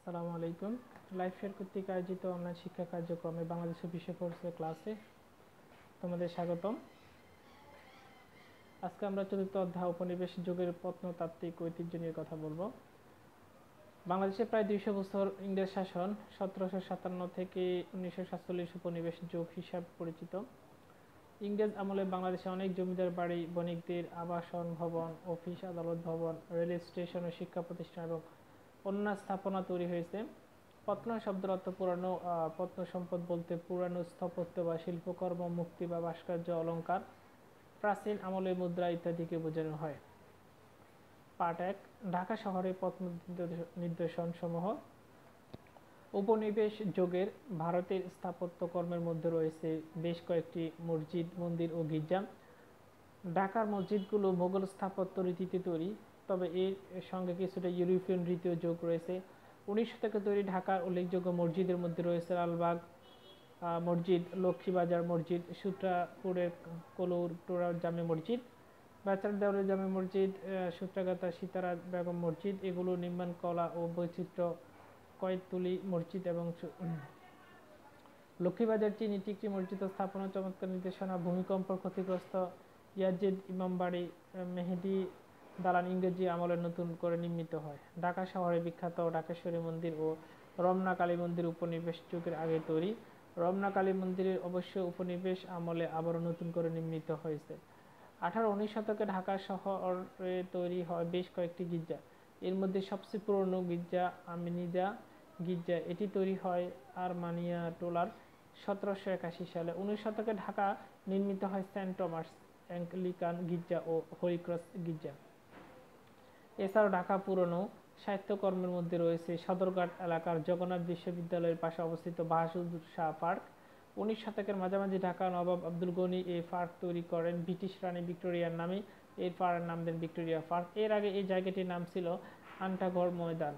আসসালামু আলাইকুম। Life share কর্তৃক আয়োজিত অনলাইন শিক্ষা কার্যক্রমে বাংলাদেশের বিষয় কোর্সের ক্লাসে তোমাদের স্বাগতম। আজকে আমরা চতুর্থ অধ্যায় উপনিবেশ যুগের প্রত্নতাত্ত্বিক ঐতিহ্য নিয়ে কথা বলবো। বাংলাদেশে প্রায় 200 বছর ইংরেজ শাসন 1757 থেকে 1947 উপনিবেশ যুগ হিসাবে পরিচিত। ইংরেজ আমলে বাংলাদেশে অনেক জমিদার বাড়ি, বণিকদের আবাসন ভবন, অফিস আদালত ভবন, রেল স্টেশন ও শিক্ষা প্রতিষ্ঠান এবং অন্য স্থাপনা তৈরি হয়েছে। প্রত্ন শব্দের অর্থ পুরানো। প্রত্ন সম্পদ বলতে পুরানো স্থাপত্য বা শিল্পকর্ম, মূর্তি বা ভাস্কর্য, অলঙ্কার, প্রাচীন আমলে মুদ্রা ইত্যাদিকে বোঝানো হয়। পার্ট 1, ঢাকা শহরে প্রত্ন নিদর্শন সমূহ। উপনিবেশ যুগের ভারতের স্থাপত্য কর্মের মধ্যে রয়েছে বেশ কয়েকটি মসজিদ, মন্দির ও গির্জা। ঢাকার মসজিদগুলো মোগল স্থাপত্য রীতিতে তৈরি, তবে এর সঙ্গে কিছুটা ইউরোপিয়ান রীতিও যোগ রয়েছে। 19 শতকে তৈরি ঢাকার উল্লেখযোগ্য মসজিদের মধ্যে রয়েছে লালবাগ মসজিদ, লক্ষ্মীবাজার মসজিদ, সূত্রাপুরের কলৌটোরা জামে মসজিদ, বাচার দেওয়ালের জামে মসজিদ, সূত্রাগাতা সীতারা বেগম মসজিদ। এগুলো নির্মাণ কলা ও বৈচিত্র্য কয়েকতুলি মসজিদ এবং লক্ষ্মীবাজার চিনি টিকরি মসজিদ স্থাপনা চমৎকার নির্দেশনা। ভূমিকম্প ক্ষতিগ্রস্ত ইয়াজিদ ইমামবাড়ি, মেহেদি দালান ইংরেজি আমলে নতুন করে নির্মিত হয়। ঢাকা শহরে বিখ্যাত ঢাকেশ্বরী মন্দির ও রমনা কালী মন্দির উপনিবেশ যুগের আগে তৈরি। রমনা কালী মন্দিরের অবশ্য উপনিবেশ আমলে আবারও নতুন করে নির্মিত হয়েছে। 18-19 শতকে ঢাকা শহরে তৈরি হয় বেশ কয়েকটি গির্জা। এর মধ্যে সবচেয়ে পুরনো গির্জা আমিনিদা গির্জা। এটি তৈরি হয় আরমানিয়া টোলার 1781 সালে। 19 শতকে ঢাকা নির্মিত হয় সেন্ট টমাস অ্যাংলিকান গির্জা ও হরিক্রস গির্জা। এছাড়াও ঢাকা পুরনো সাহিত্যকর্মের মধ্যে রয়েছে সদরঘাট এলাকার জগন্নাথ বিশ্ববিদ্যালয়ের পাশে অবস্থিত বাহাদুর শাহ পার্ক। 19 শতকের মাঝামাঝি ঢাকা নবাব আব্দুল গনি এই পার্ক তৈরি করেন ব্রিটিশ রানী ভিক্টোরিয়ার নামে। এর পার্কের নাম দেন ভিক্টোরিয়া পার্ক। এর আগে এই জায়গাটির নাম ছিল আন্টাঘর ময়দান।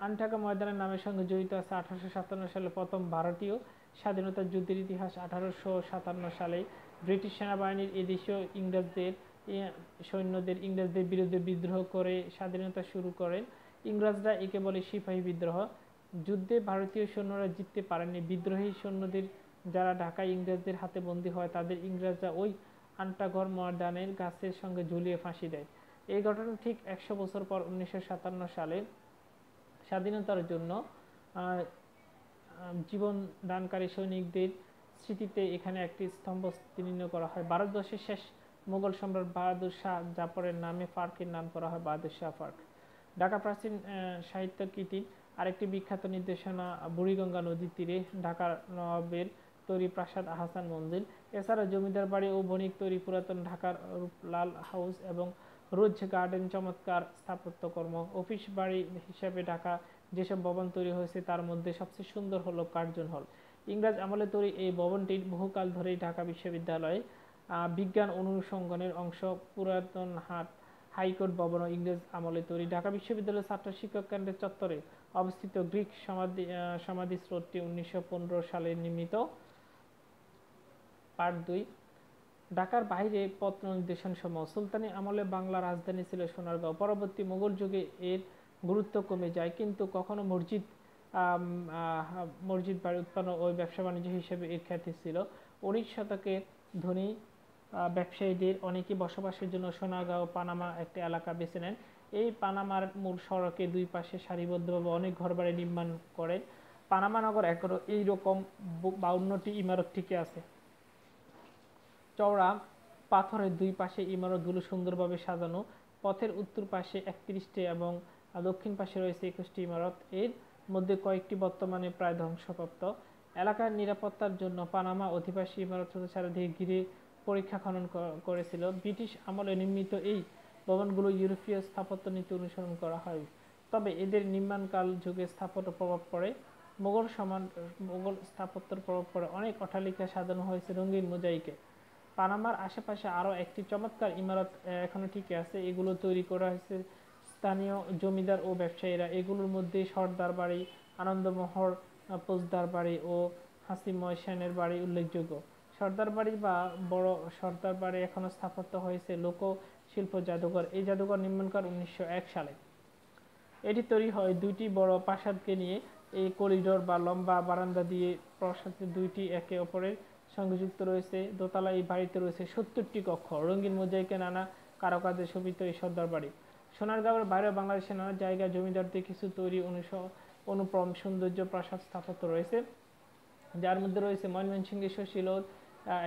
আন্টাঘর ময়দানের নামের সঙ্গে জড়িত আছে 1857 সালে প্রথম ভারতীয় স্বাধীনতা যুদ্ধের ইতিহাস। 1857 সালে ব্রিটিশ সেনাবাহিনীর এদেশীয় সৈন্যদের ইংরেজদের বিরুদ্ধে বিদ্রোহ করে স্বাধীনতা শুরু করেন। ইংরেজরা একে বলে সিপাহী বিদ্রোহ। যুদ্ধে ভারতীয় সৈন্যরা জিততে পারেনি। বিদ্রোহী সৈন্যদের যারা ঢাকায় ইংরেজদের হাতে বন্দী হয় তাদের ইংরেজরা ওই আন্টাঘর ময়দানের গাছের সঙ্গে ঝুলিয়ে ফাঁসি দেয়। এই ঘটনা ঠিক 100 বছর পর 1957 সালে স্বাধীনতার জন্য জীবন দানকারী সৈনিকদের স্মৃতিতে এখানে একটি স্তম্ভ স্থাপন করা হয়। ভারতবর্ষের শেষ মোগল সম্রাট বাহাদুর শাহ জাফরের নামে পার্কের নাম করা হয় বাহাদুর শাহ পার্ক। ঢাকা প্রাচীন সাহিত্য কীর্তির আরেকটি বিখ্যাত নিদর্শনা বুড়িগঙ্গা নদীর তীরে ঢাকার নবাবের তৈরি প্রাসাদ আহসান মঞ্জিল। এছাড়া জমিদার বাড়ি ও বণিক তৈরি পুরাতন ঢাকার রূপলাল হাউস এবং রোজ গার্ডেন চমৎকার স্থাপত্যকর্ম। অফিস বাড়ি হিসাবে ঢাকা যেসব ভবন তৈরি হয়েছে তার মধ্যে সবচেয়ে সুন্দর হল কার্জন হল। ইংরেজ আমলে তৈরি এই ভবনটি বহুকাল ধরেই ঢাকা বিশ্ববিদ্যালয়ে বিজ্ঞান অনুষঙ্গনের অংশ। পুরাতন হাইকোর্ট ভবনও ইংরেজ আমলে তৈরি। ঢাকা বিশ্ববিদ্যালয়ের ছাত্র শিক্ষক কেন্দ্রের চত্বরে অবস্থিত গ্রিক সমাধিস্রোতটি 1915 সালে নির্মিত। পার্ট 2, ঢাকার বাইরে প্রত্ন নিদর্শন সমূহ। সুলতানি আমলে বাংলা রাজধানী ছিল সোনারগাঁও। পরবর্তী মোগল যুগে এর গুরুত্ব কমে যায়, কিন্তু কখনো মসজিদ বাড়ি উৎপন্ন ও ব্যবসা বাণিজ্য হিসেবে এর খ্যাতি ছিল। 19 শতকে ধনী ব্যবসায়ীদের অনেকে বসবাসের জন্য সোনারগাঁও পানামা একটি এলাকা বেছে নেন। এই পানামার মূল সড়কে দুই পাশে সারিবদ্ধভাবে অনেক ঘরবাড়ি নির্মাণ করেন। পানামা নগর এখনো এইরকম 52টি ইমারত টিকে আছে। চওড়া পাথরের দুই পাশে ইমারতগুলো সুন্দরভাবে সাজানো। পথের উত্তর পাশে 31টি এবং দক্ষিণ পাশে রয়েছে 21টি ইমারত। এর মধ্যে কয়েকটি বর্তমানে প্রায় ধ্বংসপ্রাপ্ত। এলাকার নিরাপত্তার জন্য পানামা অধিবাসী ইমারত চারিদিকে ঘিরে পরীক্ষা খনন করেছিল। ব্রিটিশ আমলে নির্মিত এই ভবনগুলো ইউরোপীয় স্থাপত্য নীতি অনুসরণ করা হয়, তবে এদের নির্মাণকাল যুগে স্থাপত্য প্রভাব পড়ে। মোগল স্থাপত্যের প্রভাব পড়ে। অনেক অট্টালিকা সাজানো হয়েছে রঙিন মোজাইকে। পানামার আশেপাশে আরও একটি চমৎকার ইমারত এখনো টিকে আছে। এগুলো তৈরি করা হয়েছে স্থানীয় জমিদার ও ব্যবসায়ীরা। এগুলোর মধ্যে সর্দার বাড়ি, আনন্দমোহর পোজদার বাড়ি ও হাসিময় সেনের বাড়ি উল্লেখযোগ্য। সর্দার বাড়ি বা বড় সর্দার বাড়ি এখনো স্থাপত্য হয়েছে লোক শিল্প জাদুঘর। এই জাদুঘর নির্মাণ করা 1901 সালে। এটি তৈরি হয় দুইটি বড় প্রাসাদকে নিয়ে। এই করিডোর বা লম্বা বারান্দা দিয়ে প্রাসাদের দুইটি একে অপরের সঙ্গে যুক্ত রয়েছে। দোতলা এই বাড়িতে রয়েছে 70টি কক্ষ। রঙিন মোজাইকে নানা কারুকাজে শোভিত এই সর্দার বাড়ি। সোনারগাঁওয়ের বাইরে বাংলাদেশের নানা জায়গায় জমিদারদের কিছু তৈরি অনুপম সৌন্দর্য প্রাসাদ স্থাপত্য রয়েছে, যার মধ্যে রয়েছে ময়মনসিংহের শশীলোর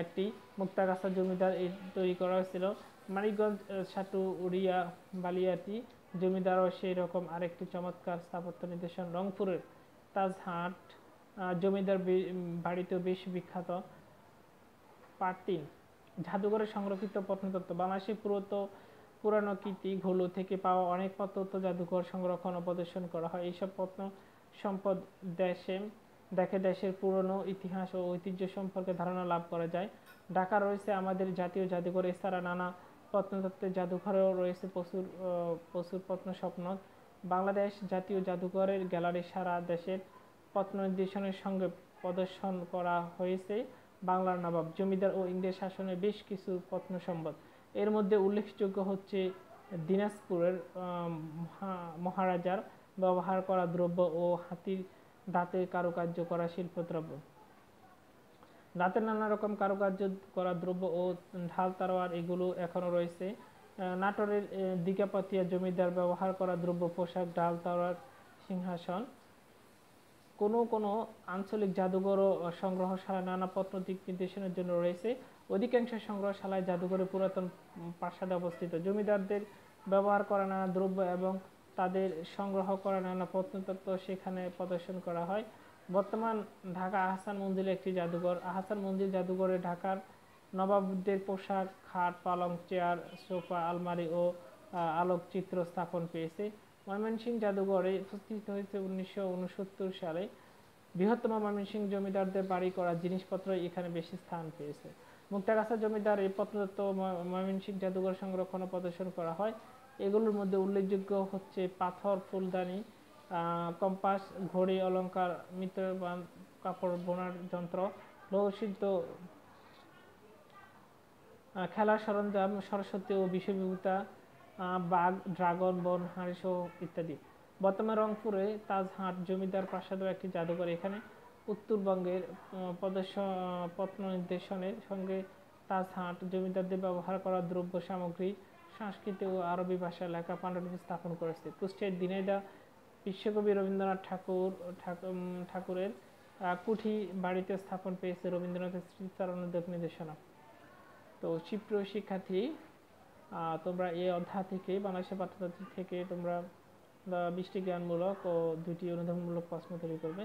একটি মুক্তাগাছা জমিদার তৈরি করা হয়েছিল। মানিকগঞ্জ সাটুরিয়া বালিয়াটি জমিদারও সেই রকম আরেকটি চমৎকার স্থাপত্য নিদর্শন। রংপুরের তাজহাট জমিদার বাড়িতেও বেশ বিখ্যাত। পার্ট 3, জাদুঘরে সংরক্ষিত প্রত্নতত্ত্ব। বাংলাদেশের পুরানো কীর্তি ঘুলো থেকে পাওয়া অনেক প্রত্নতত্ত্ব জাদুঘর সংরক্ষণ ও প্রদর্শন করা হয়। এইসব প্রত্ন সম্পদ দেখে দেশের পুরনো ইতিহাস ও ঐতিহ্য সম্পর্কে ধারণা লাভ করা যায়। ঢাকা রয়েছে আমাদের জাতীয় জাদুঘর। এছাড়া নানা প্রত্নতত্ত্বের জাদুঘরেও রয়েছে প্রচুর প্রত্নস্বপ্ন। বাংলাদেশ জাতীয় জাদুঘরের গ্যালারি সারা দেশের প্রত্ন নিদর্শনের সঙ্গে প্রদর্শন করা হয়েছে বাংলার নবাব, জমিদার ও ইংরেজ শাসনের বেশ কিছু প্রত্নসম্পদ। এর মধ্যে উল্লেখযোগ্য হচ্ছে দিনাজপুরের মহারাজার ব্যবহার করা দ্রব্য ও হাতির দাঁতের কারুকার্য করা শিল্পদ্রব্য। দাঁতের নানা রকম কারুকার্য করা দ্রব্য ও ঢাল তরোয়ার এগুলো এখনও রয়েছে। নাটোরের দিঘাপতিয়া জমিদার ব্যবহার করা দ্রব্য, পোশাক, ঢাল তরোয়ার, সিংহাসন। কোনো আঞ্চলিক জাদুঘর ও সংগ্রহশালা নানা প্রত্নদিক নির্দেশনের জন্য রয়েছে। অধিকাংশ সংগ্রহশালায় জাদুঘরে পুরাতন প্রাসাদে অবস্থিত। জমিদারদের ব্যবহার করা নানা দ্রব্য এবং তাদের সংগ্রহ করা নানা প্রত্নতত্ত্ব সেখানে প্রদর্শন করা হয়। বর্তমান ঢাকা আহসান মঞ্জিল একটি জাদুঘর। আহসান মঞ্জিল জাদুঘরে ঢাকার নবাবদের পোশাক, খাট, পালং, চেয়ার, সোফা, আলমারি ও আলোকচিত্র স্থাপন পেয়েছে। ময়মনসিংহ জাদুঘরে প্রতিষ্ঠিত হয়েছে 1969 সালে। বৃহত্তম ময়মনসিংহ জমিদারদের বাড়ি করা জিনিসপত্র এখানে বেশি স্থান পেয়েছে। মুক্তাগাছা জমিদার এই প্রত্নতত্ত্ব ময়মনসিংহ জাদুঘর সংরক্ষণ ও প্রদর্শন করা হয়। এগুলোর মধ্যে উল্লেখযোগ্য হচ্ছে পাথর, ফুলদানি, কম্পাস, ঘড়ি, অলঙ্কার, মৃৎপাত্র, কাপড় বোনার যন্ত্র, লৌহশিল্প, খেলার সরঞ্জাম, সরস্বতী ও বিষয়বিভূতা, বাঘ, ড্রাগন, বন, হাঁড়ি সহ ইত্যাদি। বর্তমানে রংপুরে তাজহাট জমিদার প্রাসাদও একটি জাদুঘর। এখানে উত্তরবঙ্গের প্রত্ন নিদর্শনের সঙ্গে তাজহাট জমিদারদের ব্যবহার করা দ্রব্য সামগ্রী, সংস্কৃত ও আরবি ভাষায় লেখা পাণ্ডুলিপি স্থাপন করেছে। কুষ্টিয়ার ঝিনাইদহ বিশ্বকবি রবীন্দ্রনাথ ঠাকুরের কুঠি বাড়িতে স্থাপন পেয়েছে রবীন্দ্রনাথের স্মৃতিচারণের নির্দেশনা। তো সুপ্রিয় শিক্ষার্থী, তোমরা এই অধ্যায় থেকে বাংলাদেশের পাঠ্যপুস্তক থেকে তোমরা 20টি জ্ঞানমূলক ও 2টি অনুধাবনমূলক প্রশ্ন তৈরি করবে।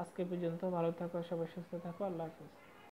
আজকে পর্যন্ত ভালো থাকো, সবাই সুস্থ থাকো, আল্লাহ হাফেজ।